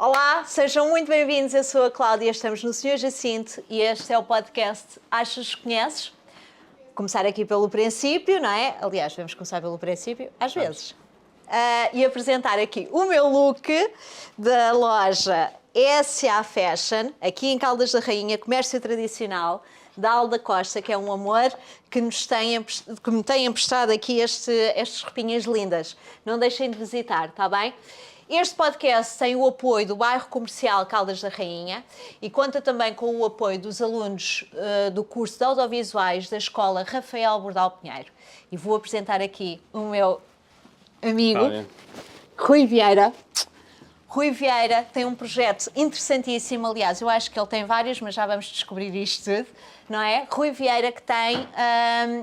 Olá, sejam muito bem-vindos. Eu sou a Cláudia, estamos no Senhor Jacinto e este é o podcast Achas que Conheces? Começar aqui pelo princípio, não é? Aliás, vamos começar pelo princípio, às vezes. E apresentar aqui o meu look da loja SA Fashion, aqui em Caldas da Rainha, comércio tradicional, da Alda Costa, que é um amor que me tem emprestado aqui estas roupinhas lindas. Não deixem de visitar, está bem? Este podcast tem o apoio do bairro comercial Caldas da Rainha e conta também com o apoio dos alunos do curso de audiovisuais da Escola Rafael Bordal Pinheiro. E vou apresentar aqui o meu amigo, Rui Vieira. Rui Vieira tem um projeto interessantíssimo, aliás, eu acho que ele tem vários, mas já vamos descobrir isto tudo, não é? Rui Vieira que tem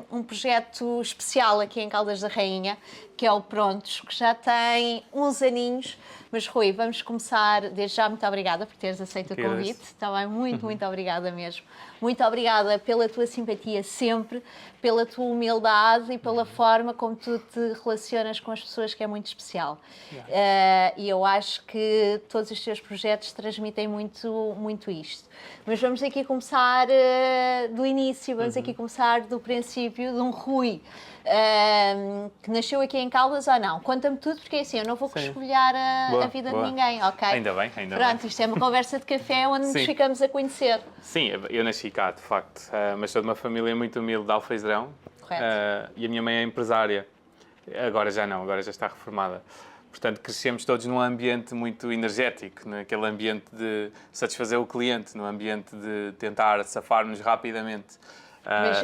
um projeto especial aqui em Caldas da Rainha, que é o Prontos, que já tem uns aninhos. Mas, Rui, vamos começar. Desde já, muito obrigada por teres aceito o convite. Está bem? Muito obrigada mesmo. Muito obrigada pela tua simpatia sempre, pela tua humildade e pela forma como tu te relacionas com as pessoas, que é muito especial. E eu acho que todos os teus projetos transmitem muito isto. Mas vamos aqui começar do início, vamos aqui começar do princípio de um Rui que nasceu aqui em Caldas ou não? Conta-me tudo, porque assim, eu não vou escolher a vida de ninguém, ok? Ainda bem. Pronto, isto é uma conversa de café onde nos ficamos a conhecer. Sim, eu nasci cá, de facto, mas sou de uma família muito humilde de Alfeizerão. Correto. E a minha mãe é empresária. Agora já não, agora já está reformada. Portanto, crescemos todos num ambiente muito energético, naquele ambiente de satisfazer o cliente, num ambiente de tentar safar-nos rapidamente.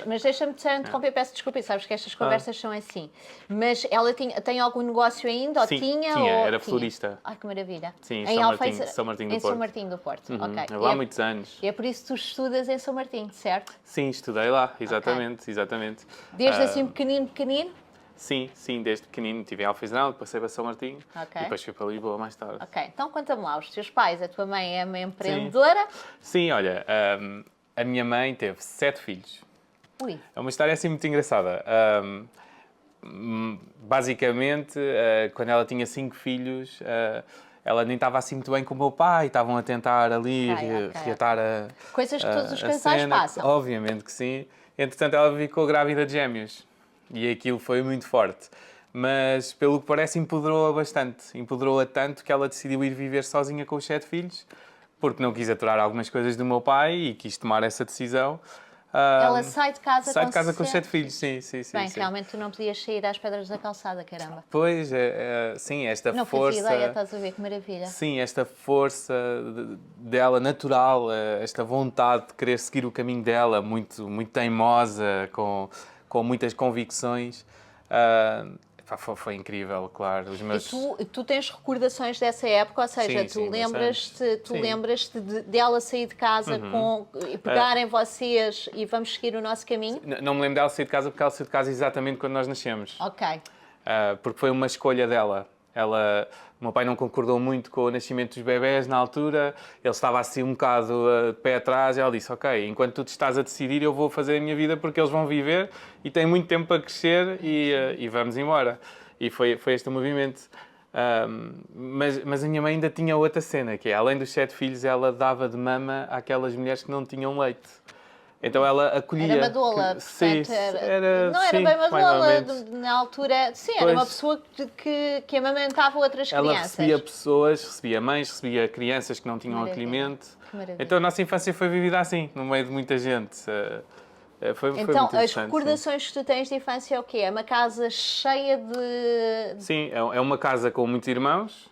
Mas deixa-me te interromper, peço desculpa, sabes que estas conversas são assim. Mas ela tem algum negócio ainda? Ou Sim, tinha? Era florista. Ai, que maravilha. Sim, em São Martinho do em Porto. São Martinho do Porto, ok. Lá há muitos anos. E é por isso que tu estudas em São Martinho, certo? Sim, estudei lá, exatamente. Desde assim pequenino? Sim, desde pequenino. Estive em Alfeizerão, passei para São Martinho Ok. e depois fui para Lisboa mais tarde. Ok, então conta-me lá, os teus pais, a tua mãe é uma empreendedora? Sim, olha, a minha mãe teve 7 filhos. Ui. É uma história assim muito engraçada. Basicamente, quando ela tinha 5 filhos, ela nem estava assim muito bem com o meu pai, estavam a tentar ali reatar a coisas que todos os casais cena. passam. Obviamente que sim. Entretanto, ela ficou grávida de gêmeos e aquilo foi muito forte. Mas, pelo que parece, empoderou-a bastante. Empoderou-a tanto que ela decidiu ir viver sozinha com os 7 filhos, porque não quis aturar algumas coisas do meu pai e quis tomar essa decisão. Ela sai de casa com os 7 filhos, sim. Bem, realmente tu não podias sair às pedras da calçada, caramba. Pois, sim, esta não força... Não fazia ideia, estás a ver, que maravilha. Sim, esta força dela natural, esta vontade de querer seguir o caminho dela, muito teimosa, com muitas convicções. Foi incrível, claro. Os meus... E tu tens recordações dessa época? Ou seja, tu lembras-te dela sair de casa e pegarem vocês e vamos seguir o nosso caminho? Não me lembro dela sair de casa porque ela saiu de casa exatamente quando nós nascemos. Ok. Porque foi uma escolha dela. O meu pai não concordou muito com o nascimento dos bebés na altura, ele estava assim um bocado de pé atrás e ela disse, ok, enquanto tu te estás a decidir eu vou fazer a minha vida porque eles vão viver e têm muito tempo para crescer e vamos embora. E foi este o movimento. Mas a minha mãe ainda tinha outra cena, que é, além dos 7 filhos, ela dava de mama àquelas mulheres que não tinham leite. Então ela acolhia... Era madoula, portanto, não era bem madoula, na altura... Sim, era uma pessoa que amamentava outras crianças. Ela recebia pessoas, recebia mães, recebia crianças que não tinham acolhimento. Então a nossa infância foi vivida assim, no meio de muita gente. Foi então, muito as recordações que tu tens de infância é o quê? É uma casa cheia de... Sim, é uma casa com muitos irmãos,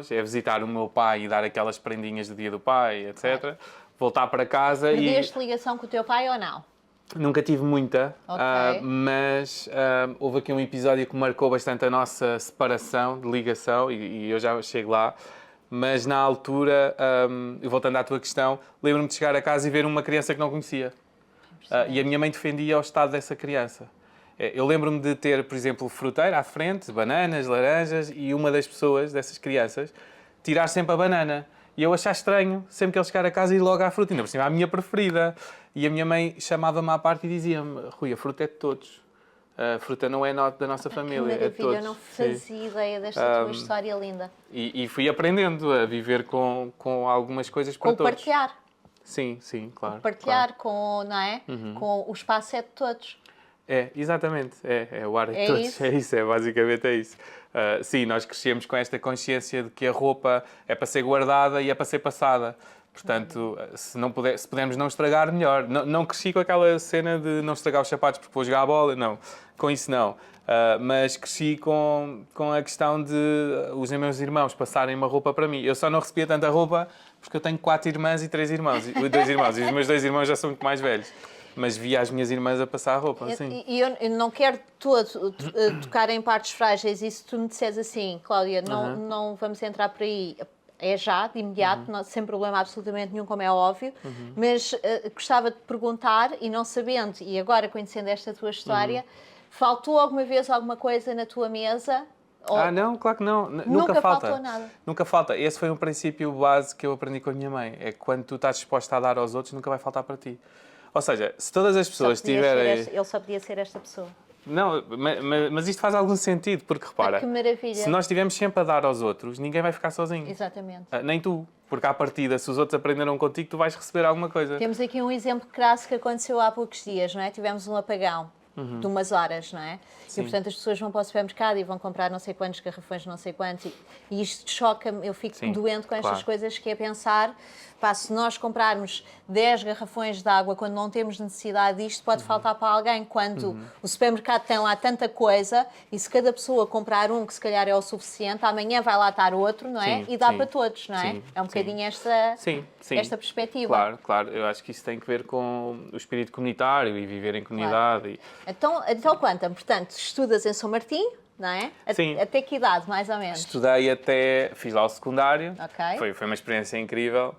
é visitar o meu pai e dar aquelas prendinhas do dia do pai, etc. Claro. Voltar para casa e... Perdeste ligação com o teu pai ou não? Nunca tive muita, mas houve aqui um episódio que marcou bastante a nossa separação de ligação e eu já chego lá. Mas na altura, voltando à tua questão, lembro-me de chegar a casa e ver uma criança que não conhecia. E a minha mãe defendia o estado dessa criança. Eu lembro-me de ter, por exemplo, fruteira à frente, bananas, laranjas, e uma das pessoas, dessas crianças, tirar sempre a banana. E eu achar estranho, sempre que ele chegar a casa, ir logo à fruta. Ainda por cima, a minha preferida. E a minha mãe chamava-me à parte e dizia-me, Rui, a fruta é de todos. A fruta não é da nossa família, Que é de maravilha, todos. eu não Sim. fazia ideia desta tua história linda. E fui aprendendo a viver com algumas coisas para Com o todos. partilhar. Sim, sim, claro. Partilhar claro. com, não é? Com o espaço é de todos. É, exatamente. O ar é de É todos. isso? É isso, basicamente é isso. Sim, nós crescemos com esta consciência de que a roupa é para ser guardada e é para ser passada. Portanto, se pudermos não estragar, melhor. Não cresci com aquela cena de não estragar os sapatos porque vou jogar a bola, não. Com isso, não. Mas cresci com a questão de os meus irmãos passarem uma roupa para mim. Eu só não recebia tanta roupa porque eu tenho 4 irmãs e 3 irmãos. 2 irmãos. E os meus 2 irmãos já são muito mais velhos. Mas via as minhas irmãs a passar a roupa, assim. E eu não quero todo tocar em partes frágeis. E se tu me disseres assim, Cláudia, não vamos entrar por aí, é já, de imediato, sem problema absolutamente nenhum, como é óbvio, mas gostava de perguntar, e não sabendo, e agora conhecendo esta tua história, faltou alguma vez alguma coisa na tua mesa? Não, claro que não. Nunca falta. faltou nada. Nunca falta. Esse foi um princípio base que eu aprendi com a minha mãe. É que quando tu estás disposta a dar aos outros, nunca vai faltar para ti. Ou seja, se todas as pessoas tiverem... Ele só podia ser esta pessoa. Não, mas isto faz algum sentido, porque repara, Que maravilha. se nós estivermos sempre a dar aos outros, ninguém vai ficar sozinho. Exatamente. Nem tu, porque à partida, se os outros aprenderam contigo, tu vais receber alguma coisa. Temos aqui um exemplo crasso que aconteceu há poucos dias, não é? Tivemos um apagão de umas horas, não é? Sim. E, portanto, as pessoas vão para o supermercado e vão comprar não sei quantos garrafões, não sei quantos, e isto choca-me, eu fico doente com estas claro. coisas, que é pensar, pá, se nós comprarmos 10 garrafões de água quando não temos necessidade disto, pode faltar para alguém, quando o supermercado tem lá tanta coisa, e se cada pessoa comprar um, que se calhar é o suficiente, amanhã vai lá estar outro, não é? Sim, E dá sim, para todos, não é? sim, É um bocadinho sim. esta perspectiva. Claro, claro. Eu acho que isso tem que ver com o espírito comunitário e viver em comunidade. Então conta-me, portanto, estudas em São Martinho, não é? Sim. Até que idade, mais ou menos? Estudei fiz lá o secundário. Ok. Foi uma experiência incrível.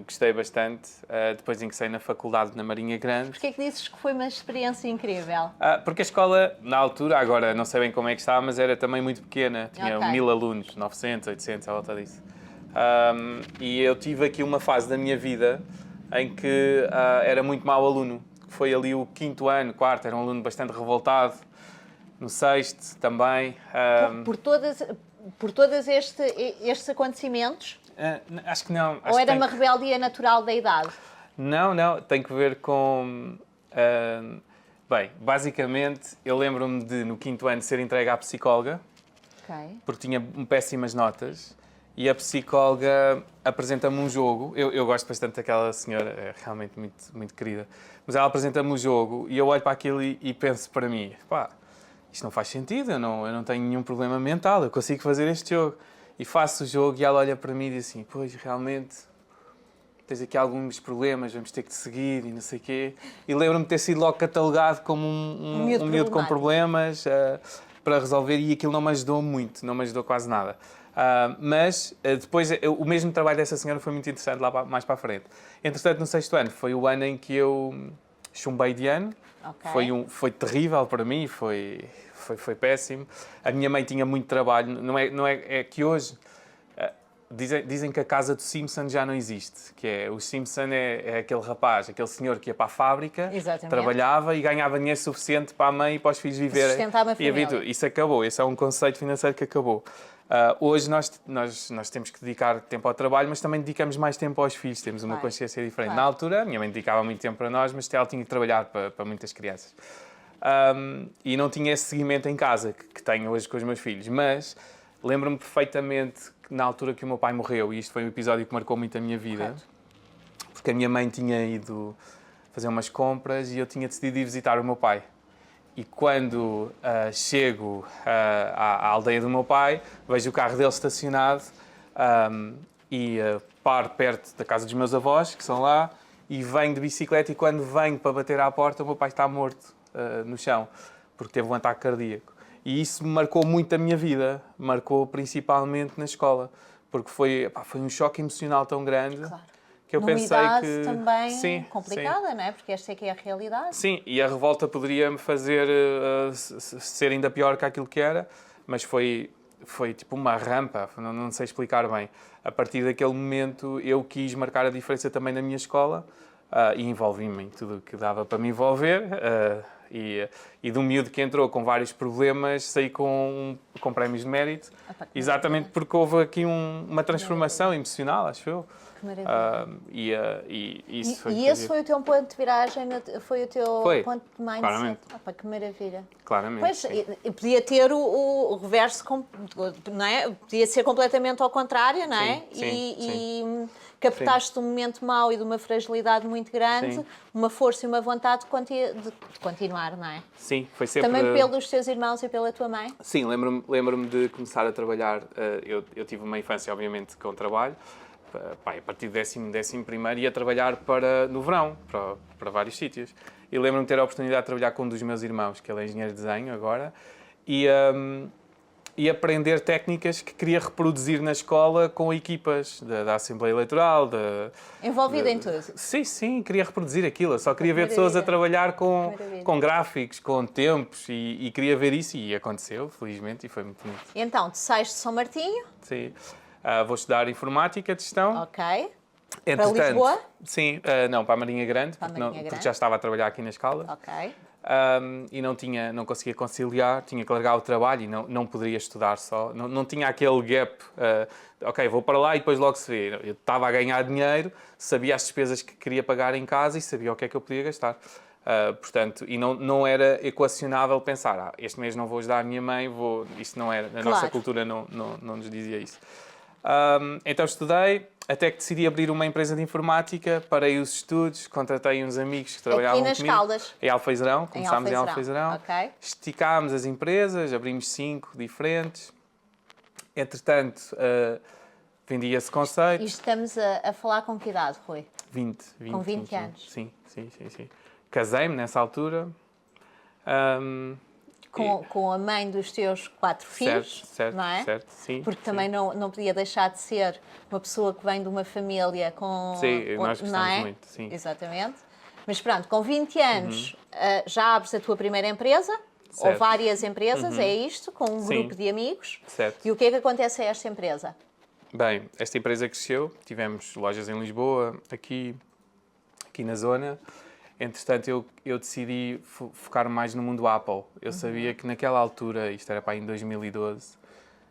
Gostei bastante. Depois ingressei na faculdade na Marinha Grande. Porquê é que dizes que foi uma experiência incrível? Porque a escola, na altura, agora não sei bem como é que está, mas era também muito pequena. Tinha Ok. 1000 alunos, 900, 800, à volta disso. E eu tive aqui uma fase da minha vida em que era muito mau aluno. Foi ali o 5º ano, 4º, era um aluno bastante revoltado. No 6º também. Por todos estes acontecimentos? Acho que não. Ou era uma rebeldia natural da idade? Não, tem que ver com... bem, basicamente, eu lembro-me de, no 5º ano, ser entregue à psicóloga, porque tinha péssimas notas, e a psicóloga apresenta-me um jogo. Eu gosto bastante daquela senhora, é realmente muito, muito querida, mas ela apresenta-me um jogo, e eu olho para aquilo e penso para mim, pá, isto não faz sentido, eu não tenho nenhum problema mental, eu consigo fazer este jogo. E faço o jogo e ela olha para mim e diz assim, pois, realmente, tens aqui alguns problemas, vamos ter que te seguir e não sei o quê. E lembro-me de ter sido logo catalogado como um miúdo com problemas para resolver, e aquilo não me ajudou muito, não me ajudou quase nada. Mas depois, o mesmo trabalho dessa senhora foi muito interessante lá mais para a frente. Entretanto, no 6º ano, foi o ano em que eu chumbei de ano. Okay. Foi terrível para mim, foi péssimo. A minha mãe tinha muito trabalho. É que hoje dizem que a casa do Simpson já não existe. O Simpson é aquele rapaz, aquele senhor que ia para a fábrica, trabalhava e ganhava dinheiro suficiente para a mãe e para os filhos viverem. Sustentava a família. Isso acabou. Esse é um conceito financeiro que acabou. Hoje nós temos que dedicar tempo ao trabalho, mas também dedicamos mais tempo aos filhos, temos uma consciência diferente. Na altura, a minha mãe dedicava muito tempo para nós, mas ela tinha que trabalhar para muitas crianças. E não tinha esse seguimento em casa que tenho hoje com os meus filhos. Mas lembro-me perfeitamente que na altura que o meu pai morreu, e isto foi um episódio que marcou muito a minha vida, porque a minha mãe tinha ido fazer umas compras e eu tinha decidido ir visitar o meu pai. E quando chego à aldeia do meu pai, vejo o carro dele estacionado e paro perto da casa dos meus avós, que são lá, e venho de bicicleta, e quando venho para bater à porta, o meu pai está morto no chão, porque teve um ataque cardíaco. E isso me marcou muito a minha vida, marcou principalmente na escola, porque foi um choque emocional tão grande. Claro. Que eu pensei idade que também complicada, não é? Porque esta é que é a realidade. Sim, e a revolta poderia me fazer ser ainda pior que aquilo que era, mas foi tipo uma rampa, não sei explicar bem. A partir daquele momento eu quis marcar a diferença também na minha escola e envolvi-me em tudo o que dava para me envolver. E de um miúdo que entrou com vários problemas, saí com prémios de mérito, exatamente porque houve aqui uma transformação emocional, acho eu. Que maravilha. E isso foi... E esse foi o teu ponto de viragem, foi o teu ponto de mindset? Claramente. Que maravilha. Claramente. Pois, e podia ter o reverso, não é? Podia ser completamente ao contrário, não é? Sim. Captaste de um momento mau e de uma fragilidade muito grande, uma força e uma vontade de continuar, não é? Sim, foi sempre... Também pelos teus irmãos e pela tua mãe? Sim, lembro-me de começar a trabalhar. Eu tive uma infância, obviamente, com trabalho. A partir do 11º ia trabalhar no verão, para vários sítios. E lembro-me de ter a oportunidade de trabalhar com um dos meus irmãos, que ele é engenheiro de desenho agora, e aprender técnicas que queria reproduzir na escola com equipas da Assembleia Eleitoral. Envolvida em tudo? Sim, queria reproduzir aquilo. Eu só queria ver pessoas a trabalhar com gráficos, com tempos, e queria ver isso, e aconteceu, felizmente, e foi muito bonito. Então, tu sais de São Martinho? Sim. Vou estudar Informática de Gestão. Ok. Entretanto, para Lisboa? Sim, não, para a Marinha Grande, porque já estava a trabalhar aqui na Escala. Ok. E não conseguia conciliar, tinha que largar o trabalho e não poderia estudar só. Não tinha aquele gap, ok, vou para lá e depois logo se vê. Eu estava a ganhar dinheiro, sabia as despesas que queria pagar em casa e sabia o que é que eu podia gastar. Portanto, e não era equacionável pensar, este mês não vou ajudar a minha mãe, isso não era, na nossa cultura não nos dizia isso. Então estudei, até que decidi abrir uma empresa de informática, parei os estudos, contratei uns amigos que trabalhavam comigo. Aqui nas Caldas? Em Alfeizerão, começámos em Alfeizerão. Okay. Esticámos as empresas, abrimos 5 diferentes. Entretanto, vendi esse conceito. E estamos a falar com que idade, Rui? 20 com 20 anos? Sim. Casei-me nessa altura. Com a mãe dos teus 4 filhos, não é? Certo, sim. Porque também não podia deixar de ser uma pessoa que vem de uma família com... Sim, nós gostamos não é? muito, sim. Exatamente. Mas pronto, com 20 anos já abres a tua primeira empresa, ou várias empresas, é isto, com um grupo de amigos. Certo. E o que é que acontece a esta empresa? Bem, esta empresa cresceu, tivemos lojas em Lisboa, aqui na zona. Entretanto, eu decidi focar mais no mundo Apple. Eu sabia que naquela altura, isto era para aí em 2012,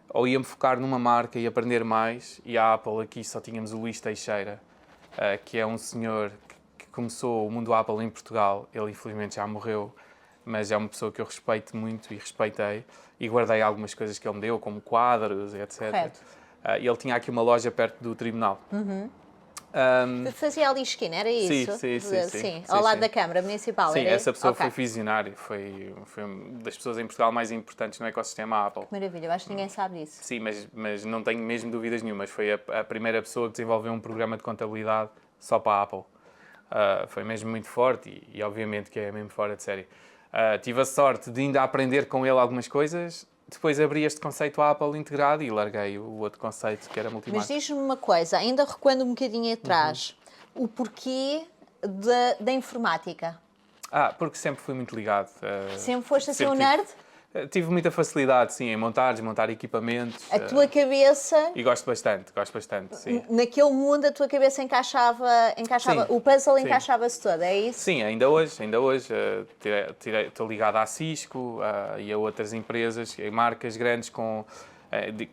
ou ia-me focar numa marca e aprender mais, e a Apple aqui só tínhamos o Luís Teixeira, que é um senhor que começou o mundo Apple em Portugal. Ele infelizmente já morreu, mas é uma pessoa que eu respeito muito e respeitei, e guardei algumas coisas que ele me deu, como quadros, etc. Correto. E ele tinha aqui uma loja perto do tribunal. Fazia ali esquina, era isso? Sim, ao lado da Câmara Municipal, sim, era essa pessoa okay. foi visionário, foi uma das pessoas em Portugal mais importantes no ecossistema Apple. Maravilha, eu acho que ninguém sabe disso. Sim, mas não tenho mesmo dúvidas nenhumas. Foi a primeira pessoa que desenvolveu um programa de contabilidade só para a Apple. Foi mesmo muito forte e obviamente que é mesmo fora de série. Tive a sorte de ainda aprender com ele algumas coisas. Depois abri este conceito Apple integrado e larguei o outro conceito que era multimarca. Mas diz-me uma coisa, ainda recuando um bocadinho atrás, o porquê da informática? Porque sempre fui muito ligado. Sempre foste assim um nerd? Tive muita facilidade, sim, em montar, desmontar equipamentos. A tua cabeça... E gosto bastante, sim. Naquele mundo a tua cabeça encaixava Sim, o puzzle encaixava-se todo, é isso? Sim, ainda hoje. Estou ligado à Cisco e a outras empresas, marcas grandes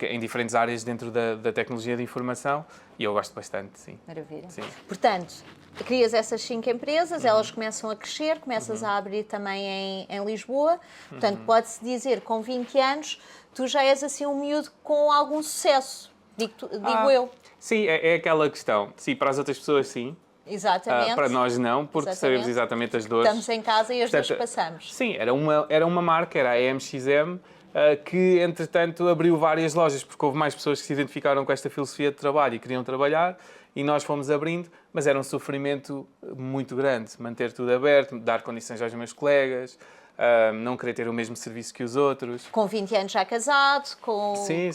em diferentes áreas dentro da tecnologia de informação e eu gosto bastante, sim. Maravilha. Sim. Portanto, crias essas 5 empresas, elas começam a crescer, começas a abrir também em Lisboa. Portanto, pode-se dizer, com 20 anos, tu já és assim um miúdo com algum sucesso, digo eu. Sim, é aquela questão. Sim, para as outras pessoas, sim. Exatamente. Para nós não, porque sabemos exatamente as dores. Estamos em casa e as dores passamos. Sim, era uma marca, era a EMXM, que entretanto abriu várias lojas, porque houve mais pessoas que se identificaram com esta filosofia de trabalho e queriam trabalhar, e nós fomos abrindo, mas era um sofrimento muito grande, manter tudo aberto, dar condições aos meus colegas, não querer ter o mesmo serviço que os outros. Com 20 anos já casado, Sim,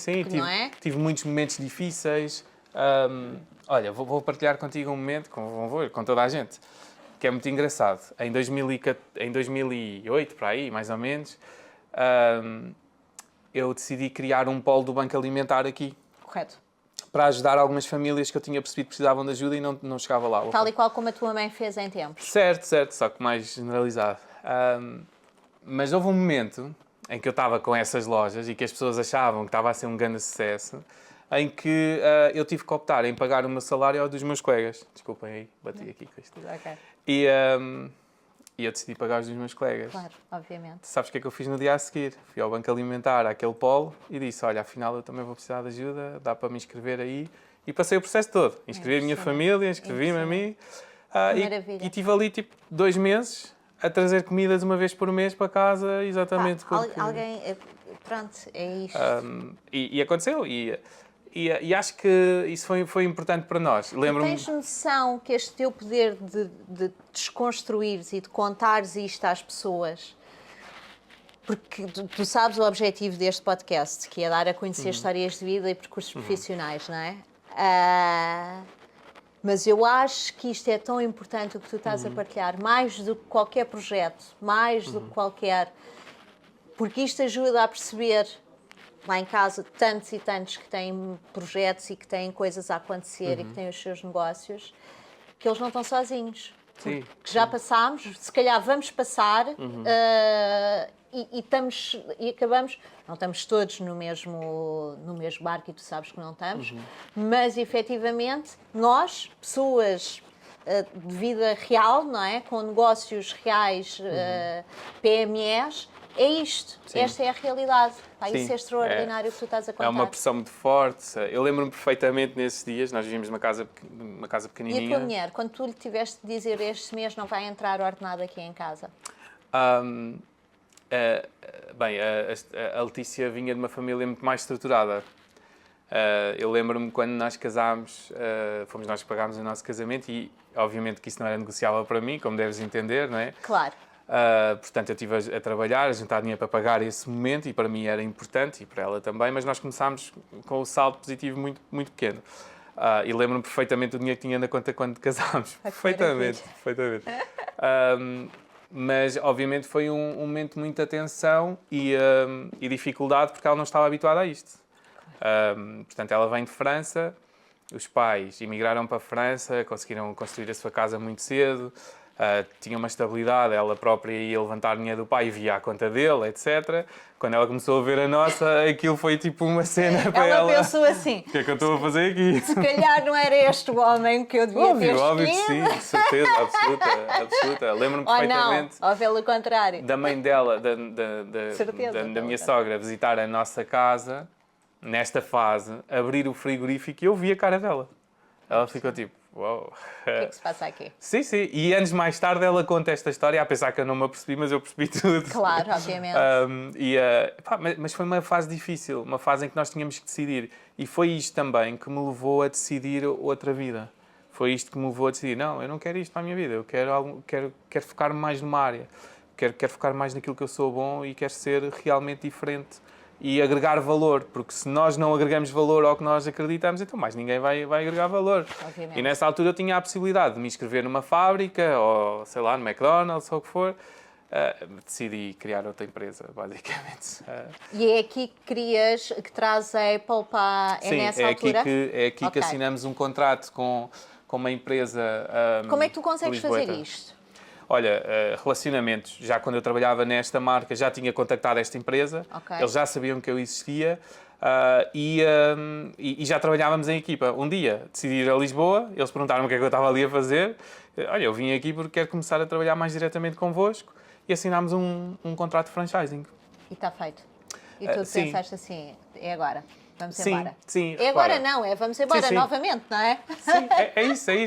tive muitos momentos difíceis. Olha, vou partilhar contigo um momento, com toda a gente, que é muito engraçado. Em 2008, para aí, mais ou menos, eu decidi criar um polo do Banco Alimentar aqui. Correto. Para ajudar algumas famílias que eu tinha percebido que precisavam de ajuda e não chegava lá. Tal e qual como a tua mãe fez em tempos. Certo, só que mais generalizado. Mas houve um momento em que eu estava com essas lojas e que as pessoas achavam que estava a ser um grande sucesso, em que eu tive que optar em pagar o meu salário ao dos meus colegas. Desculpem aí, bati aqui com isto. Ok. E eu decidi pagar os dos meus colegas. Claro, obviamente. Sabes o que é que eu fiz no dia a seguir? Fui ao Banco Alimentar, àquele polo, e disse, olha, afinal eu também vou precisar de ajuda, dá para me inscrever aí. E passei o processo todo. Inscrevi a minha família, inscrevi-me a mim. E tive ali, tipo, 2 meses a trazer comidas uma vez por mês para casa, exatamente porque... Alguém... Pronto, é isto. E aconteceu. E acho que isso foi importante para nós. Tens noção que este teu poder de desconstruires e de contares isto às pessoas, porque tu sabes o objetivo deste podcast, que é dar a conhecer histórias de vida e percursos profissionais, não é? Mas eu acho que isto é tão importante o que tu estás a partilhar, mais do que qualquer projeto, mais do que qualquer... Porque isto ajuda a perceber... Lá em casa, tantos e tantos que têm projetos e que têm coisas a acontecer e que têm os seus negócios, que eles não estão sozinhos. Sim. Que já passámos, se calhar vamos passar e acabamos... Não estamos todos no mesmo barco e tu sabes que não estamos, mas efetivamente nós, pessoas de vida real, não é? Com negócios reais, PMEs, é isto, Sim. esta é a realidade. Sim, isso é extraordinário o que tu estás a contar. É uma pressão muito forte. Eu lembro-me perfeitamente nesses dias, nós vivíamos numa casa pequenininha. E a tua mulher, quando tu lhe tiveste de dizer este mês não vai entrar ordenado aqui em casa? Bem, a Letícia vinha de uma família muito mais estruturada. Eu lembro-me quando nós casámos, fomos nós que pagámos o nosso casamento e obviamente que isso não era negociável para mim, como deves entender, não é? Claro. Portanto, eu estive a trabalhar, a juntar dinheiro para pagar esse momento e para mim era importante e para ela também, mas nós começámos com o saldo positivo muito, muito pequeno. E lembro-me perfeitamente do dinheiro que tinha na conta quando casámos. Perfeitamente. Mas, obviamente, foi um momento de muita tensão e dificuldade porque ela não estava habituada a isto. Portanto, ela vem de França, os pais emigraram para a França, conseguiram construir a sua casa muito cedo, tinha uma estabilidade, ela própria ia levantar dinheiro do pai e via a conta dele, etc. Quando ela começou a ver a nossa, aquilo foi tipo uma cena para ela. Ela pensou assim... O que é que eu estou a fazer aqui? Se calhar não era este o homem que eu devia ter escolhido. Óbvio que sim, de certeza, absoluta. Lembro-me perfeitamente... Ou pelo contrário. Da mãe dela, da minha sogra, visitar a nossa casa, nesta fase, abrir o frigorífico e eu vi a cara dela. Ela ficou tipo... Uau. O que é que se passa aqui? Sim. E anos mais tarde ela conta esta história, a pensar que eu não me apercebi, mas eu percebi tudo. Claro, obviamente. Mas foi uma fase difícil, uma fase em que nós tínhamos que decidir. E foi isto também que me levou a decidir outra vida. Foi isto que me levou a decidir, não, eu não quero isto para a minha vida, eu quero focar-me mais numa área. Quero focar mais naquilo que eu sou bom e quero ser realmente diferente. E agregar valor, porque se nós não agregamos valor ao que nós acreditamos, então mais ninguém vai agregar valor. Obviamente. E nessa altura eu tinha a possibilidade de me inscrever numa fábrica, ou sei lá, no McDonald's, ou o que for. Decidi criar outra empresa, basicamente. E é aqui que traz a Apple para... Sim, nessa altura? É aqui que assinamos um contrato com uma empresa. Como é que tu consegues fazer isto? Olha, relacionamentos. Já quando eu trabalhava nesta marca, já tinha contactado esta empresa. Okay. Eles já sabiam que eu existia e já trabalhávamos em equipa. Um dia decidi ir a Lisboa, eles perguntaram o que é que eu estava ali a fazer. Olha, eu vim aqui porque quero começar a trabalhar mais diretamente convosco e assinámos um contrato de franchising. E está feito. E tu pensaste assim, é agora. Vamos embora. Sim. É agora não, é vamos embora novamente, não é? Sim,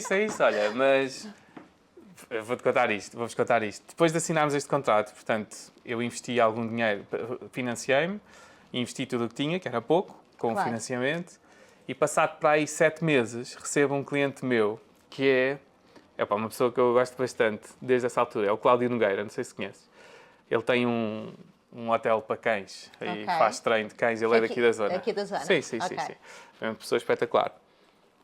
é isso. Olha, mas... Vou-vos contar isto. Depois de assinarmos este contrato, portanto, eu investi algum dinheiro, financiei-me, investi tudo o que tinha, que era pouco, com o financiamento, e passado para aí 7 meses, recebo um cliente meu, que é uma pessoa que eu gosto bastante desde essa altura, é o Cláudio Nogueira, não sei se conhece. Ele tem um hotel para cães, e faz treino de cães, ele é daqui da zona. Daqui da zona? Sim. É uma pessoa espetacular.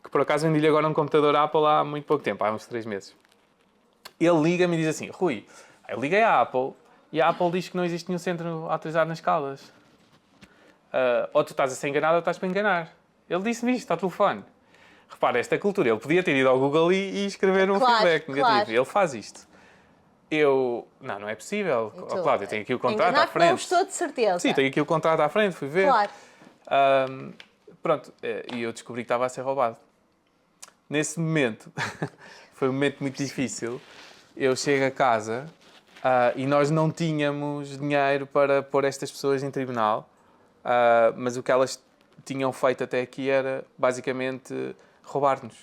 Que por acaso vendi-lhe agora um computador Apple há muito pouco tempo, há uns 3 meses. Ele liga-me e diz assim, Rui, eu liguei à Apple e a Apple diz que não existe nenhum centro autorizado nas Caldas. Ou tu estás a ser enganado ou estás para enganar. Ele disse-me isto ao telefone. Repara, esta cultura, ele podia ter ido ao Google e escrever um feedback negativo. Ele faz isto. Não é possível. E Oh, tu? Cláudia, tenho aqui o contrato à Enganar-te não frente. estou de certeza. Sim, tenho aqui o contrato à frente, fui ver. Claro. Pronto, e eu descobri que estava a ser roubado. Nesse momento, foi um momento muito difícil. Eu chego a casa e nós não tínhamos dinheiro para pôr estas pessoas em tribunal, mas o que elas tinham feito até aqui era basicamente roubar-nos.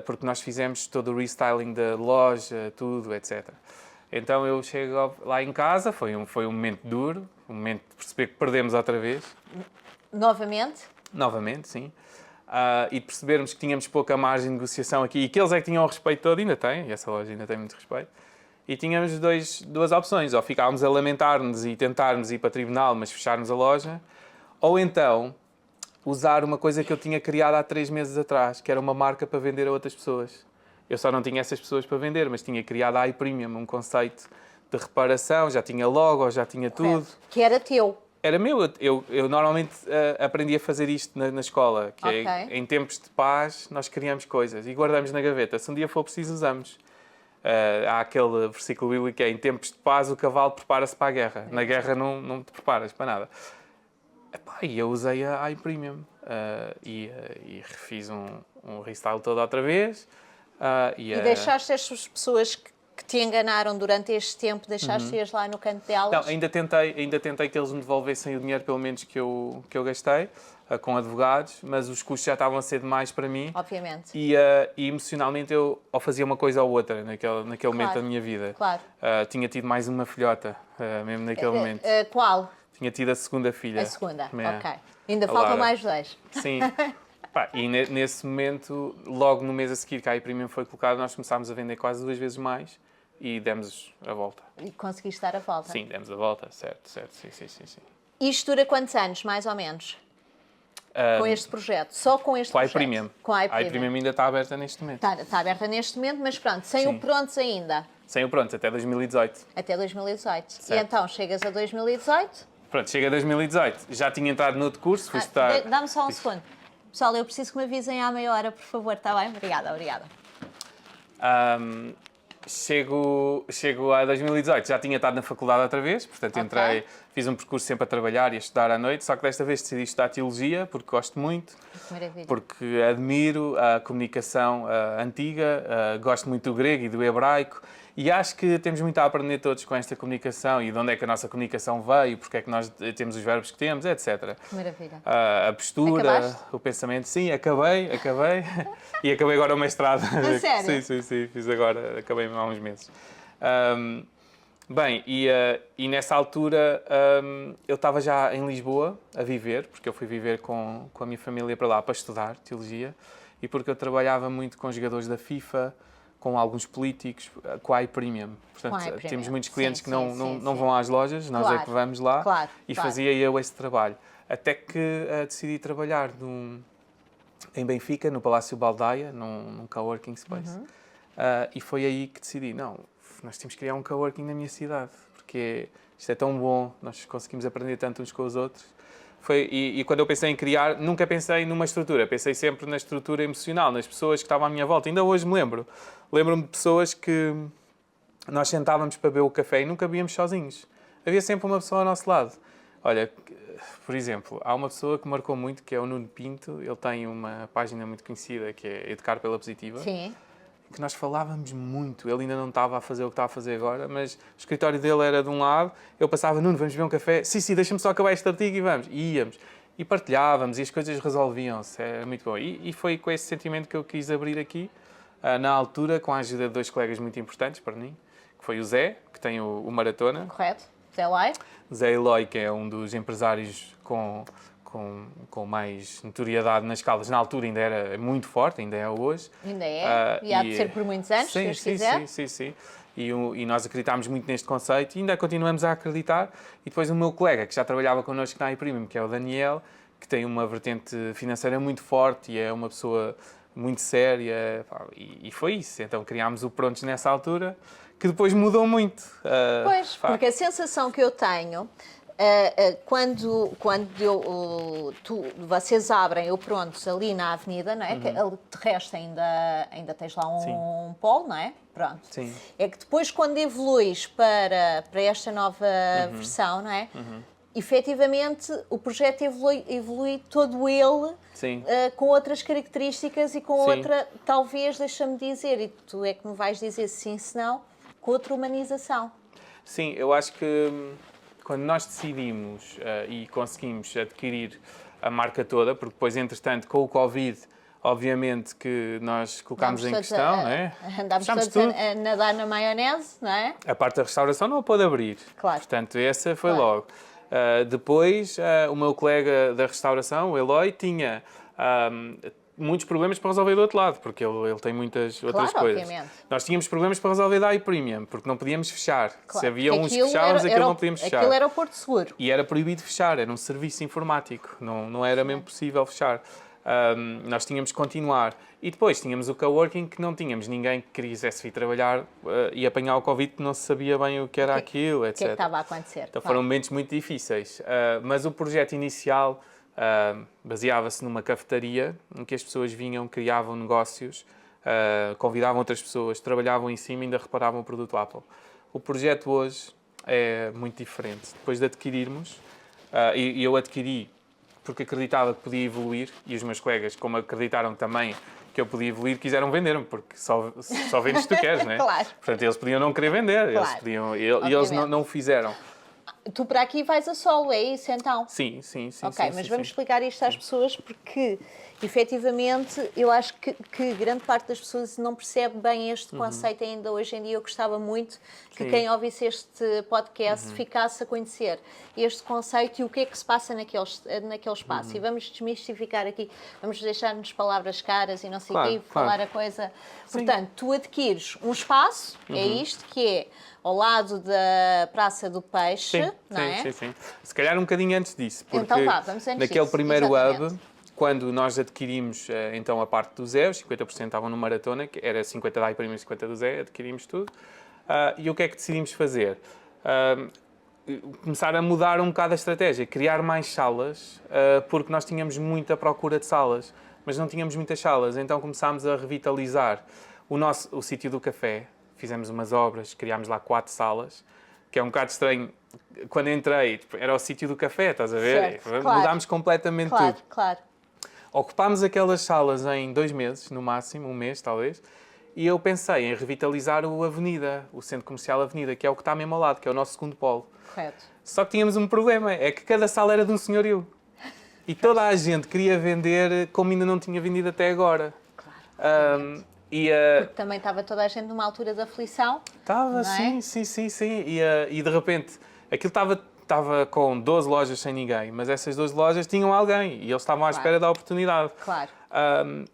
Porque nós fizemos todo o restyling da loja, tudo, etc. Então eu chego lá em casa, foi um momento duro, um momento de perceber que perdemos outra vez. Novamente? Novamente, sim. E de percebermos que tínhamos pouca margem de negociação aqui e que eles é que tinham o respeito todo, ainda têm, e essa loja ainda tem muito respeito. E tínhamos duas opções, ou ficávamos a lamentar-nos e tentarmos ir para tribunal, mas fecharmos a loja, ou então usar uma coisa que eu tinha criado há 3 meses atrás, que era uma marca para vender a outras pessoas. Eu só não tinha essas pessoas para vender, mas tinha criado a iPremium, um conceito de reparação, já tinha logo, já tinha tudo. Que era teu. Era meu. Eu normalmente aprendi a fazer isto na escola, que é, em tempos de paz, nós criamos coisas e guardamos na gaveta. Se um dia for preciso, usamos. Há aquele versículo bíblico que é: em tempos de paz o cavalo prepara-se para a guerra. Na guerra não te preparas para nada. E eu usei a iPremium e refiz um restyle todo outra vez. E deixaste estas pessoas que te enganaram durante este tempo, deixaste-as lá no canto delas? Não, ainda tentei que eles me devolvessem o dinheiro, pelo menos, que eu gastei, com advogados, mas os custos já estavam a ser demais para mim. Obviamente. E emocionalmente eu ou fazia uma coisa ou outra naquele momento da minha vida. Claro. Tinha tido mais uma filhota, mesmo naquele momento. Qual? Tinha tido a segunda filha. A segunda, É. ok. Ainda A faltam Lara. mais 2. Sim. E nesse momento, logo no mês a seguir que a iPremium foi colocada, nós começámos a vender quase 2 vezes mais e demos a volta. E conseguiste dar a volta? Sim, demos a volta, certo, sim. Isto dura quantos anos, mais ou menos? Com este projeto? Só com este Com a projeto? iPremium. Com a A iPremium ainda está aberta neste momento. Está aberta neste momento, mas pronto, sem Sim. o prontos ainda. Sem o pronto, até 2018. Até 2018. Certo. E então, chegas a 2018... Pronto, chega a 2018. Já tinha entrado noutro curso, fui estudar... Dá-me só um segundo. Pessoal, eu preciso que me avisem à meia hora, por favor, está bem? Obrigada. Chego a 2018, já tinha estado na faculdade outra vez, portanto entrei, fiz um percurso sempre a trabalhar e a estudar à noite, só que desta vez decidi estudar Teologia, porque gosto muito, Maravilha. porque admiro a comunicação antiga, gosto muito do grego e do hebraico, e acho que temos muito a aprender todos com esta comunicação e de onde é que a nossa comunicação veio, porque é que nós temos os verbos que temos, etc. Maravilha. A postura, Acabaste? o pensamento. Sim, acabei. E acabei agora o mestrado. A sério? Sim, fiz agora, acabei há uns meses. E nessa altura eu estava já em Lisboa a viver, porque eu fui viver com a minha família para lá para estudar Teologia, e porque eu trabalhava muito com jogadores da FIFA, com alguns políticos, com a iPremium. Portanto, temos muitos clientes que não vão às lojas, nós é que vamos lá e fazia eu esse trabalho. Até que decidi trabalhar em Benfica, no Palácio Baldaia, num coworking space. E foi aí que decidi, nós temos que criar um coworking na minha cidade, porque isto é tão bom, nós conseguimos aprender tanto uns com os outros. E quando eu pensei em criar, nunca pensei numa estrutura, pensei sempre na estrutura emocional, nas pessoas que estavam à minha volta. Ainda hoje me lembro. Lembro-me de pessoas que nós sentávamos para beber o café e nunca bebíamos sozinhos. Havia sempre uma pessoa ao nosso lado. Olha, por exemplo, há uma pessoa que marcou muito, que é o Nuno Pinto. Ele tem uma página muito conhecida, que é Educar pela Positiva. Sim. Que nós falávamos muito. Ele ainda não estava a fazer o que está a fazer agora, mas o escritório dele era de um lado. Eu passava: Nuno, vamos beber um café? Sim, deixa-me só acabar este artigo e vamos. E íamos. E partilhávamos e as coisas resolviam-se. Era muito bom. E foi com esse sentimento que eu quis abrir aqui, na altura, com a ajuda de 2 colegas muito importantes para mim, que foi o Zé, que tem o Maratona. Correto. Zé Lai. Zé Eloy, que é um dos empresários com mais notoriedade nas Caldas. Na altura ainda era muito forte, ainda é hoje. Ainda é. E há de ser por muitos anos, se Deus quiser. Sim. E nós acreditámos muito neste conceito e ainda continuamos a acreditar. E depois o meu colega, que já trabalhava connosco na iPremium, que é o Daniel, que tem uma vertente financeira muito forte e é uma pessoa muito séria. E foi isso. Então criámos o Prontos nessa altura, que depois mudou muito. Pois, porque a sensação que eu tenho Vocês abrem o Prontos ali na avenida, não é? Que, de resto ainda tens lá um polo, não é? Pronto. Sim. É que depois quando evoluís para esta nova versão, não é? Efetivamente o projeto evolui todo ele com outras características e com outra, talvez, deixa-me dizer, e tu é que me vais dizer sim, se não, com outra humanização. Sim, eu acho que quando nós decidimos e conseguimos adquirir a marca toda, porque depois, entretanto, com o Covid, obviamente que nós colocámos em questão, não é? Andámos todos a nadar na maionese, não é? A parte da restauração não a pôde abrir. Claro. Portanto, essa foi logo. Depois, o meu colega da restauração, o Eloy, tinha muitos problemas para resolver do outro lado, porque ele tem muitas outras coisas. Obviamente. Nós tínhamos problemas para resolver da iPremium, porque não podíamos fechar. Claro. Se havia uns que fechávamos, aquilo não podíamos fechar. Aquilo era o Porto Seguro. E era proibido fechar, era um serviço informático, não era mesmo possível fechar. Nós tínhamos que continuar. E depois tínhamos o coworking, que não tínhamos ninguém que quisesse vir trabalhar e apanhar o Covid, que não se sabia bem o que era aquilo, etc. O que é que estava a acontecer? Então foram momentos muito difíceis. Mas o projeto inicial baseava-se numa cafetaria, em que as pessoas vinham, criavam negócios, convidavam outras pessoas, trabalhavam em cima e ainda reparavam o produto Apple. O projeto hoje é muito diferente. Depois de adquirirmos, e eu adquiri porque acreditava que podia evoluir, e os meus colegas, como acreditaram também que eu podia evoluir, quiseram vender-me, porque só vendes se tu queres, não é? Claro. Portanto, eles podiam não querer vender, Claro. eles não o fizeram. Tu para aqui vais a solo, é isso então? Sim. Ok, mas vamos explicar isto às pessoas porque, efetivamente, eu acho que grande parte das pessoas não percebe bem este conceito ainda hoje em dia. Eu gostava muito que quem ouvisse este podcast ficasse a conhecer este conceito e o que é que se passa naquele espaço. E vamos desmistificar aqui, vamos deixar-nos palavras caras e não sei o quê, falar a coisa. Portanto, tu adquires um espaço, é isto, que é ao lado da Praça do Peixe, não é? Sim. Se calhar um bocadinho antes disso, porque então, vamos antes naquele disso, primeiro exatamente. hub, quando nós adquirimos então a parte do Zé, os 50% estavam no Maratona, que era 50 da iPremium e 50 do Zé, adquirimos tudo. E o que é que decidimos fazer? Começar a mudar um bocado a estratégia, criar mais salas, porque nós tínhamos muita procura de salas, mas não tínhamos muitas salas, então começámos a revitalizar o sítio do café. Fizemos umas obras, criámos lá 4 salas, que é um bocado estranho. Quando entrei, era o sítio do café, estás a ver? Certo, claro. Mudámos completamente tudo. Claro. Ocupámos aquelas salas em 2 meses, no máximo, 1 mês talvez, e eu pensei em revitalizar o Avenida, o Centro Comercial Avenida, que é o que está mesmo ao lado, que é o nosso segundo polo. Correto. Só que tínhamos um problema, é que cada sala era de um senhorio. E toda a gente queria vender como ainda não tinha vendido até agora. Claro. Porque também estava toda a gente numa altura de aflição. Estava, é? sim. E de repente, aquilo estava com 12 lojas sem ninguém, mas essas 12 lojas tinham alguém e eles estavam à espera da oportunidade. Claro.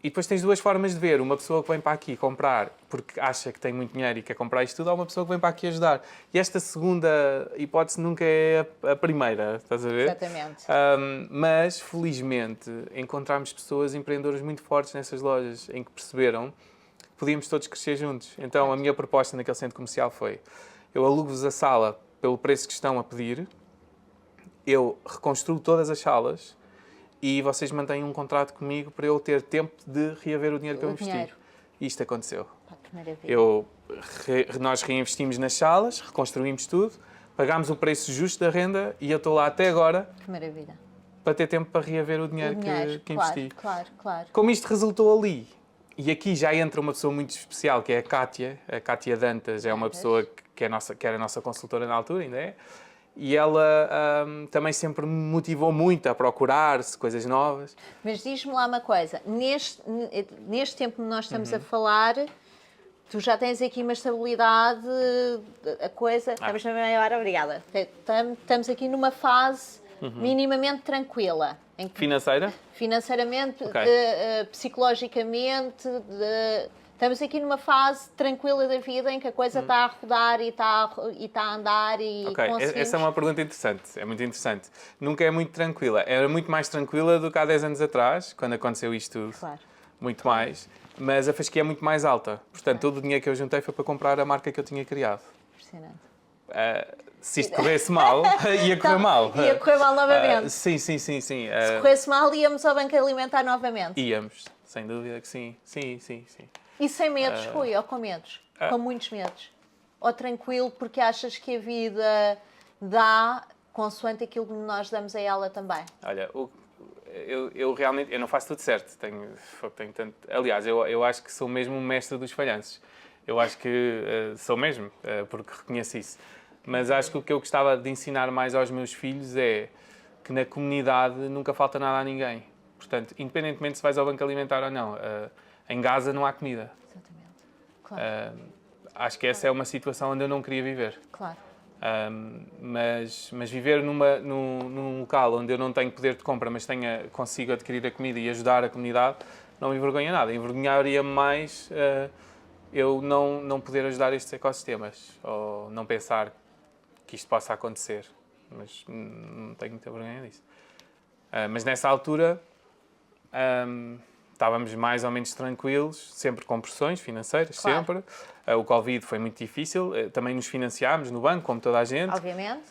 E depois tens 2 formas de ver. Uma pessoa que vem para aqui comprar porque acha que tem muito dinheiro e quer comprar isto tudo, ou uma pessoa que vem para aqui ajudar. E esta segunda hipótese nunca é a primeira, estás a ver? Exatamente. Mas, felizmente, encontramos pessoas empreendedoras muito fortes nessas lojas, em que perceberam que podíamos todos crescer juntos. Então, a minha proposta naquele centro comercial foi: eu alugo-vos a sala pelo preço que estão a pedir, eu reconstruo todas as salas e vocês mantêm um contrato comigo para eu ter tempo de reaver o dinheiro que eu investi. E isto aconteceu. Pá, que maravilha. Nós reinvestimos nas salas, reconstruímos tudo, pagámos o preço justo da renda e eu estou lá até agora. Que maravilha. Para ter tempo para reaver o dinheiro que investi. Claro. Como isto resultou ali, e aqui já entra uma pessoa muito especial, que é a Cátia Dantas, é uma pessoa que era a nossa consultora na altura, ainda é, e ela também sempre me motivou muito a procurar-se coisas novas. Mas diz-me lá uma coisa, neste tempo que nós estamos a falar, tu já tens aqui uma estabilidade, a coisa... Estamos na meia hora, obrigada. Estamos aqui numa fase minimamente tranquila. Em que, financeiramente, psicologicamente... Estamos aqui numa fase tranquila da vida em que a coisa está a rodar e está a andar e conseguimos... Essa é uma pergunta interessante, é muito interessante. Nunca é muito tranquila. Era muito mais tranquila do que há 10 anos atrás, quando aconteceu isto tudo. Claro. Muito mais. Mas a fasquia é muito mais alta. Portanto, todo o dinheiro que eu juntei foi para comprar a marca que eu tinha criado. Impressionante. Se isto corresse mal, ia correr mal. Ia correr mal novamente. Sim. Se corresse mal, íamos ao banco alimentar novamente. Íamos, sem dúvida que sim. Sim. E sem medos, Rui, ou com medos? Com muitos medos? Ou tranquilo porque achas que a vida dá consoante aquilo que nós damos a ela também? Olha, eu realmente eu não faço tudo certo. Tenho tanto... Aliás, eu acho que sou mesmo um mestre dos falhanços. Eu acho que sou mesmo, porque reconheço isso. Mas acho que o que eu gostava de ensinar mais aos meus filhos é que na comunidade nunca falta nada a ninguém. Portanto, independentemente se vais ao banco alimentar ou não, em Gaza não há comida. Exatamente. Claro. Acho que essa é uma situação onde eu não queria viver. Claro. Mas viver num local onde eu não tenho poder de compra, mas consigo adquirir a comida e ajudar a comunidade, não me envergonha nada. Envergonharia-me mais eu não poder ajudar estes ecossistemas ou não pensar que isto possa acontecer. Mas não tenho muita vergonha disso. Mas nessa altura estávamos mais ou menos tranquilos, sempre com pressões financeiras, claro. sempre. O Covid foi muito difícil, também nos financiámos no banco, como toda a gente. Obviamente.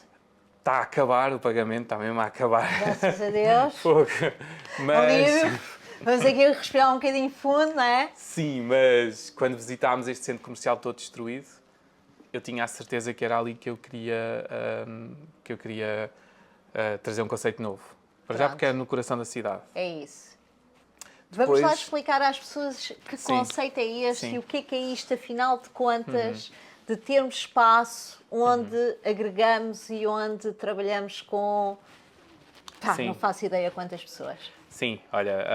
Está a acabar o pagamento, está mesmo a acabar. Graças a Deus. Mas... Vamos aqui respirar um bocadinho fundo, não é? Sim, mas quando visitámos este centro comercial todo destruído, eu tinha a certeza que era ali que eu queria trazer um conceito novo. Para já porque é no coração da cidade. É isso. Vamos lá explicar às pessoas que conceito é este e o que é isto, afinal de contas, de termos espaço onde agregamos e onde trabalhamos com... não faço ideia quantas pessoas. Sim, olha,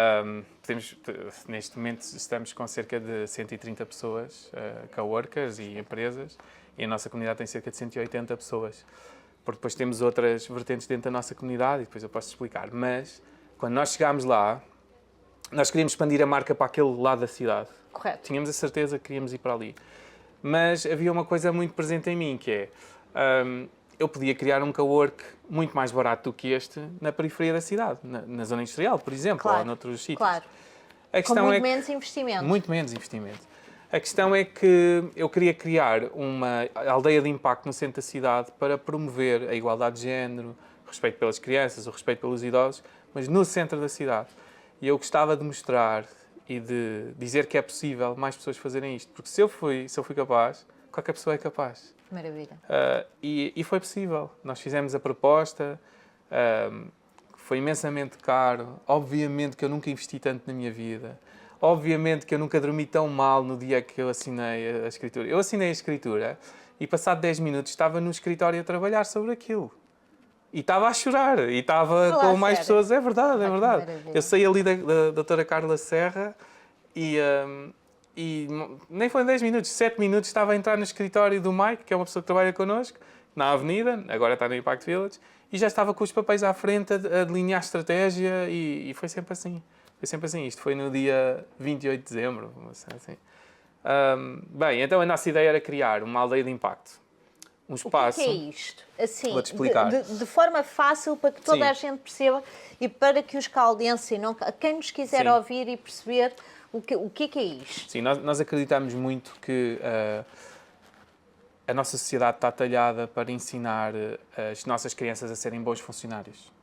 neste momento estamos com cerca de 130 pessoas, coworkers e empresas, e a nossa comunidade tem cerca de 180 pessoas. Porque depois temos outras vertentes dentro da nossa comunidade e depois eu posso explicar. Mas, quando nós chegámos lá, nós queríamos expandir a marca para aquele lado da cidade. Correto. Tínhamos a certeza que queríamos ir para ali. Mas havia uma coisa muito presente em mim, que é... eu podia criar um cowork muito mais barato do que este na periferia da cidade, na zona industrial, por exemplo, ou noutros sítios. Claro. A questão com muito menos investimento. Muito menos investimento. A questão é que eu queria criar uma aldeia de impacto no centro da cidade para promover a igualdade de género, o respeito pelas crianças, o respeito pelos idosos, mas no centro da cidade. E eu gostava de mostrar e de dizer que é possível mais pessoas fazerem isto. Porque se eu fui capaz, qualquer pessoa é capaz. Maravilha. E foi possível. Nós fizemos a proposta, foi imensamente caro. Obviamente que eu nunca investi tanto na minha vida. Obviamente que eu nunca dormi tão mal no dia que eu assinei a escritura. Eu assinei a escritura e, passado 10 minutos, estava no escritório a trabalhar sobre aquilo. E estava a chorar. E estava com mais pessoas. É verdade, é verdade. Eu saí ali da doutora Carla Serra e nem foi 10 minutos, 7 minutos estava a entrar no escritório do Mike, que é uma pessoa que trabalha connosco, na Avenida, agora está no Impact Village, e já estava com os papéis à frente a delinear estratégia e foi sempre assim. Foi sempre assim. Isto foi no dia 28 de dezembro. Assim. Bem, então a nossa ideia era criar uma aldeia de impacto. Um espaço... O que é isto? Assim, vou-te explicar. De forma fácil para que toda a gente perceba e para que os caldenses, quem nos quiser ouvir e perceber o que é isto. Sim, nós acreditamos muito que a nossa sociedade está talhada para ensinar as nossas crianças a serem bons funcionários.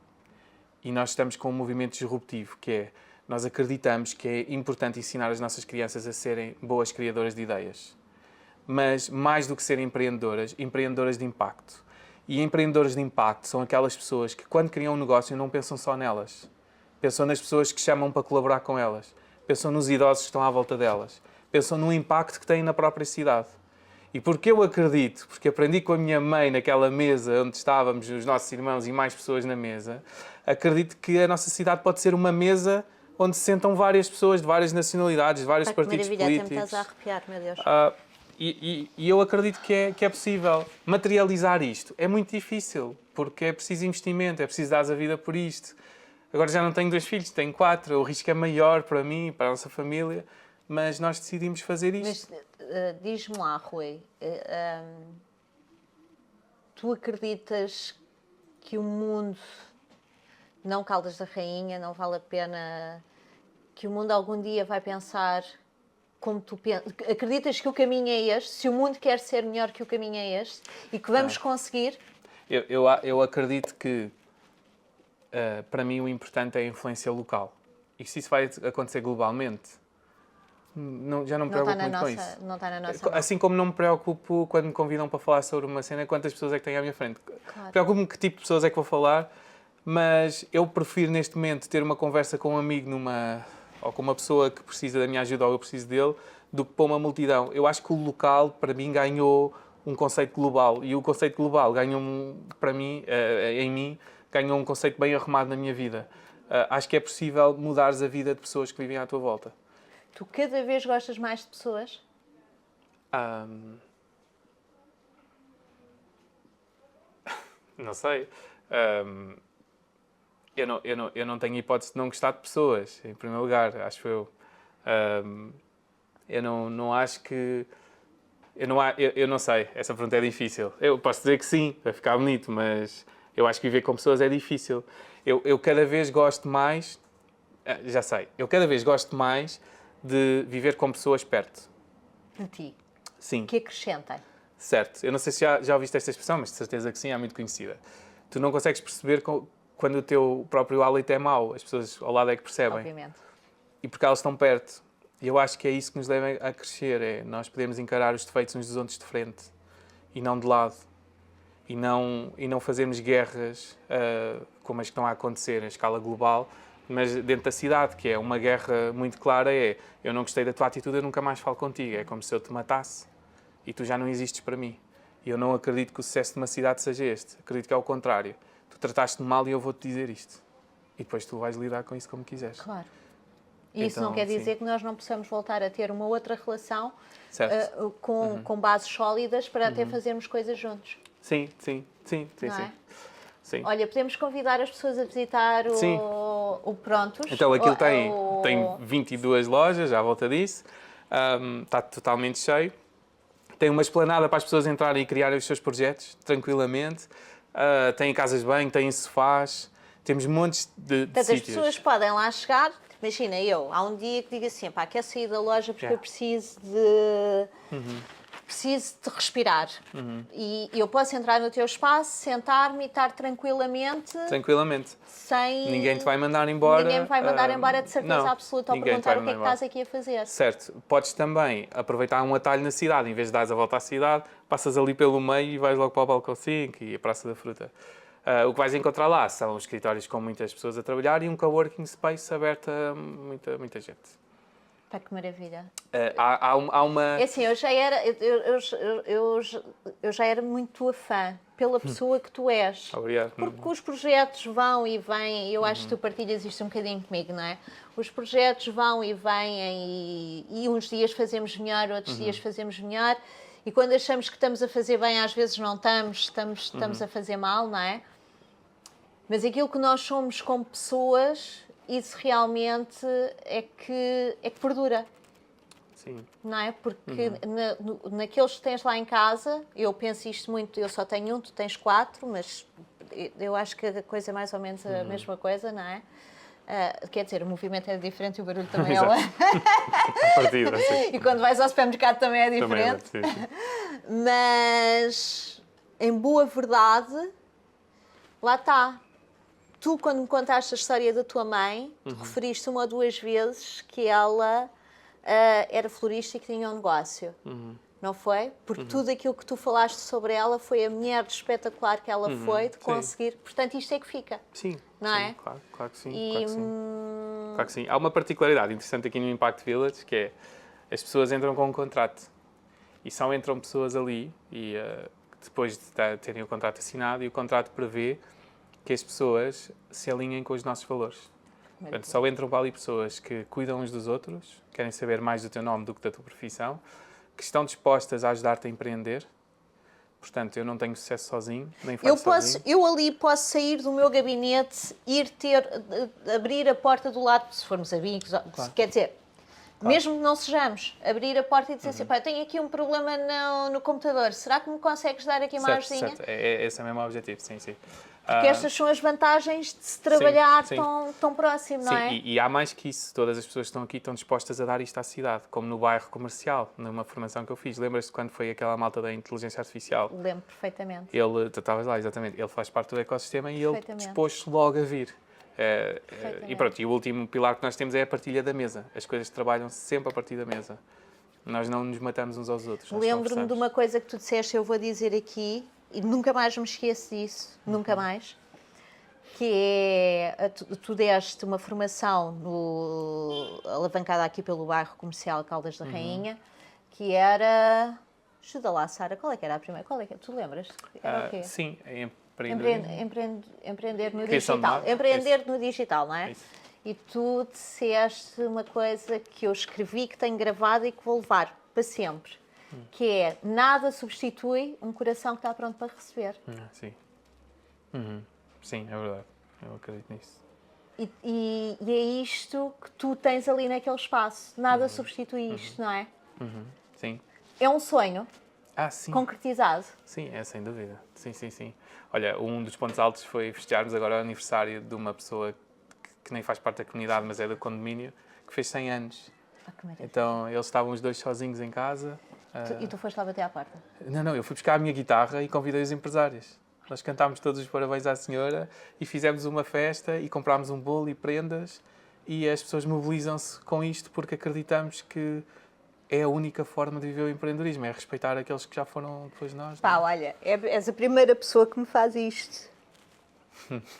E nós estamos com um movimento disruptivo, que é... Nós acreditamos que é importante ensinar as nossas crianças a serem boas criadoras de ideias. Mas, mais do que serem empreendedoras de impacto. E empreendedoras de impacto são aquelas pessoas que, quando criam um negócio, não pensam só nelas. Pensam nas pessoas que chamam para colaborar com elas. Pensam nos idosos que estão à volta delas. Pensam no impacto que têm na própria cidade. E porque eu acredito, porque aprendi com a minha mãe naquela mesa onde estávamos os nossos irmãos e mais pessoas na mesa, acredito que a nossa cidade pode ser uma mesa onde se sentam várias pessoas de várias nacionalidades, de vários partidos políticos. Até me estás a arrepiar, meu Deus. E eu acredito que é possível materializar isto. É muito difícil, porque é preciso investimento, é preciso dar a vida por isto. Agora já não tenho 2 filhos, tenho 4, o risco é maior para mim, para a nossa família, mas nós decidimos fazer isto. Mas diz-me lá, Rui, tu acreditas que o mundo... Não Caldas da Rainha, não vale a pena que o mundo algum dia vai pensar como tu pensas. Acreditas que o caminho é este? Se o mundo quer ser melhor, que o caminho é este? E que vamos conseguir? Eu acredito que, para mim, o importante é a influência local. E se isso vai acontecer globalmente, já não me preocupo muito com isso. Não está na nossa mão. Assim como não me preocupo quando me convidam para falar sobre uma cena, quantas pessoas é que têm à minha frente. Claro. Preocupo-me que tipo de pessoas é que vou falar, mas eu prefiro neste momento ter uma conversa com um amigo ou com uma pessoa que precisa da minha ajuda ou eu preciso dele, do que para uma multidão. Eu acho que o local, para mim, ganhou um conceito global. E o conceito global ganhou, para mim, em mim, ganhou um conceito bem arrumado na minha vida. Acho que é possível mudares a vida de pessoas que vivem à tua volta. Tu cada vez gostas mais de pessoas? Não sei. Eu não tenho hipótese de não gostar de pessoas, em primeiro lugar, acho eu. Eu não acho que... Eu não sei, essa pergunta é difícil. Eu posso dizer que sim, vai ficar bonito, mas eu acho que viver com pessoas é difícil. Eu cada vez gosto mais... Já sei. Eu cada vez gosto mais de viver com pessoas perto. De ti? Sim. Que acrescentem? Certo. Eu não sei se já ouviste esta expressão, mas de certeza que sim, é muito conhecida. Tu não consegues perceber quando o teu próprio hálito é mau. As pessoas ao lado é que percebem. Obviamente. E porque elas estão perto. E eu acho que é isso que nos leva a crescer. Nós podemos encarar os defeitos uns dos outros de frente. E não de lado. E não fazermos guerras como as que estão a acontecer em escala global, mas dentro da cidade, que é uma guerra muito clara, eu não gostei da tua atitude, eu nunca mais falo contigo. É como se eu te matasse e tu já não existes para mim. E eu não acredito que o sucesso de uma cidade seja este. Acredito que é o contrário. Tu trataste-me mal e eu vou-te dizer isto. E depois tu vais lidar com isso como quiseres. Claro. E isso não quer dizer que nós não possamos voltar a ter uma outra relação com bases sólidas para até fazermos coisas juntos. Sim. Não é? Sim. Olha, podemos convidar as pessoas a visitar o Prontos. Então aquilo tem 22 lojas à volta disso, está totalmente cheio. Tem uma esplanada para as pessoas entrarem e criarem os seus projetos tranquilamente. Tem casas de banho, tem sofás, temos montes de Portanto, sítios. as pessoas podem lá chegar. Imagina, há um dia que digo assim, quero sair da loja porque eu preciso de respirar. E eu posso entrar no teu espaço, sentar-me e estar tranquilamente. Sem... Ninguém te vai mandar embora. Ninguém me vai mandar embora de certeza absoluta ou perguntar o que é que estás aqui a fazer. Certo. Podes também aproveitar um atalho na cidade. Em vez de dares a volta à cidade, passas ali pelo meio e vais logo para o Balcão 5 e a Praça da Fruta. O que vais encontrar lá são escritórios com muitas pessoas a trabalhar e um coworking space aberto a muita gente. Pá, que maravilha. Há uma... É assim, eu já era muito tua fã pela pessoa que tu és. Obrigado. Porque os projetos vão e vêm, eu acho que tu partilhas isto um bocadinho comigo, não é? Os projetos vão e vêm e uns dias fazemos melhor, outros dias fazemos melhor. E quando achamos que estamos a fazer bem, às vezes não estamos a fazer mal, não é? Mas aquilo que nós somos como pessoas, isso realmente é que perdura. Sim. Não é? Porque naqueles que tens lá em casa, eu penso isto muito, eu só tenho um, tu tens 4, mas eu acho que a coisa é mais ou menos a mesma coisa, não é? Quer dizer, o movimento é diferente e o barulho também é a partida, sim. E quando vais ao supermercado também é diferente. Também, sim. Mas, em boa verdade, lá está. Tu, quando me contaste a história da tua mãe, tu referiste uma ou duas vezes que ela era florista e que tinha um negócio. Não foi? Porque tudo aquilo que tu falaste sobre ela foi a mulher espetacular que ela foi de conseguir. Sim. Portanto, isto é que fica. Sim. Não sim, é? Claro que sim. Claro que sim. Há uma particularidade interessante aqui no Impact Village, que é as pessoas entram com um contrato. E só entram pessoas ali e depois de terem o contrato assinado, e o contrato prevê que as pessoas se alinhem com os nossos valores. Portanto, só entram para ali pessoas que cuidam uns dos outros, querem saber mais do teu nome do que da tua profissão, que estão dispostas a ajudar-te a empreender. Portanto, eu não tenho sucesso sozinho, nem faço sozinho. Eu ali posso sair do meu gabinete, abrir a porta do lado, se formos amigos, claro. Quer dizer, mesmo que não sejamos, abrir a porta e dizer assim, eu tenho aqui um problema no computador, será que me consegues dar aqui uma ajudinha? Certo. Esse é o mesmo objetivo, sim. Porque estas são as vantagens de se trabalhar sim. tão próximo, não é? E há mais que isso. Todas as pessoas que estão aqui estão dispostas a dar isto à cidade, como no bairro comercial, numa formação que eu fiz. Lembras-te quando foi aquela malta da inteligência artificial? Lembro perfeitamente. Tu estavas lá, exatamente. Ele faz parte do ecossistema e ele Perfeitamente. dispôs-se logo a vir. Perfeitamente. E pronto, e o último pilar que nós temos é a partilha da mesa. As coisas trabalham sempre a partir da mesa. Nós não nos matamos uns aos outros. Lembro-me de uma coisa que tu disseste, eu vou dizer aqui, e nunca mais me esqueço disso, nunca mais, que é, tu deste uma formação alavancada aqui pelo bairro comercial Caldas da Rainha, que era... Ajuda lá, Sara, qual é que era a primeira? Tu lembras? Era o quê? Sim, Empreender no Criação de digital. marca, Empreender isso. no digital, não é? Isso. E tu disseste uma coisa que eu escrevi, que tenho gravado e que vou levar para sempre, que é, nada substitui um coração que está pronto para receber. Sim. Sim, é verdade. Eu acredito nisso. E é isto que tu tens ali naquele espaço. Nada substitui isto, não é? Sim. É um sonho Sim. concretizado. Sim, é sem dúvida. Sim. Olha, um dos pontos altos foi festejarmos agora o aniversário de uma pessoa que nem faz parte da comunidade, mas é do condomínio, que fez 100 anos. Que maravilha. Então, eles estavam os dois sozinhos em casa. E tu foste lá bater à porta? Não, eu fui buscar a minha guitarra e convidei os empresários. Nós cantámos todos os parabéns à senhora e fizemos uma festa e comprámos um bolo e prendas e as pessoas mobilizam-se com isto porque acreditamos que é a única forma de viver o empreendedorismo, é respeitar aqueles que já foram depois de nós. Pá, olha, és a primeira pessoa que me faz isto.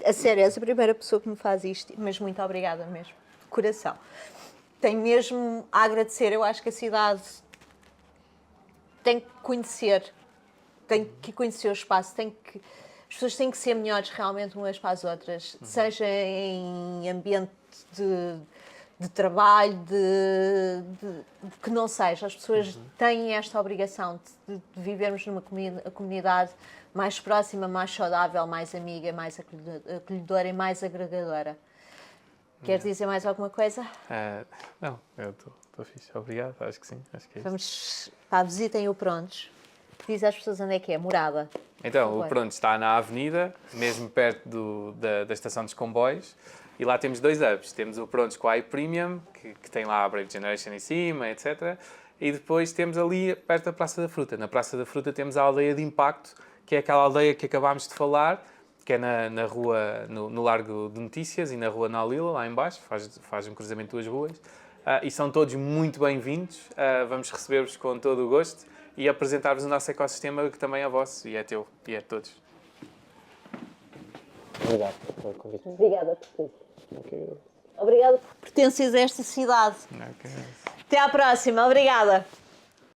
A sério, és a primeira pessoa que me faz isto, mas muito obrigada mesmo, de coração. Tenho mesmo a agradecer, eu acho que a cidade tem que conhecer o espaço, as pessoas têm que ser melhores realmente umas para as outras, seja em ambiente de trabalho, de que não seja. As pessoas têm esta obrigação de vivermos numa comunidade mais próxima, mais saudável, mais amiga, mais acolhedora e mais agregadora. Queres dizer mais alguma coisa? Não, eu estou fixe. Obrigado, acho que sim. Acho que é Vamos, pá, visitem o Prontos. Diz às pessoas onde é que é, morada. Então, o Pronto está na avenida, mesmo perto da estação dos comboios, e lá temos dois hubs. Temos o Prontos com a iPremium, que tem lá a Brave Generation em cima, etc. E depois temos ali, perto da Praça da Fruta. Na Praça da Fruta temos a Aldeia de Impacto, que é aquela aldeia que acabámos de falar, que é na rua, no Largo de Notícias e na Rua Naulila, lá em baixo, faz um cruzamento de duas ruas. E são todos muito bem-vindos, vamos receber-vos com todo o gosto e apresentar-vos o nosso ecossistema, que também é vosso e é teu, e é de todos. Obrigado pelo convite. Obrigada por tudo. Obrigada por pertences a esta cidade. Até à próxima. Obrigada.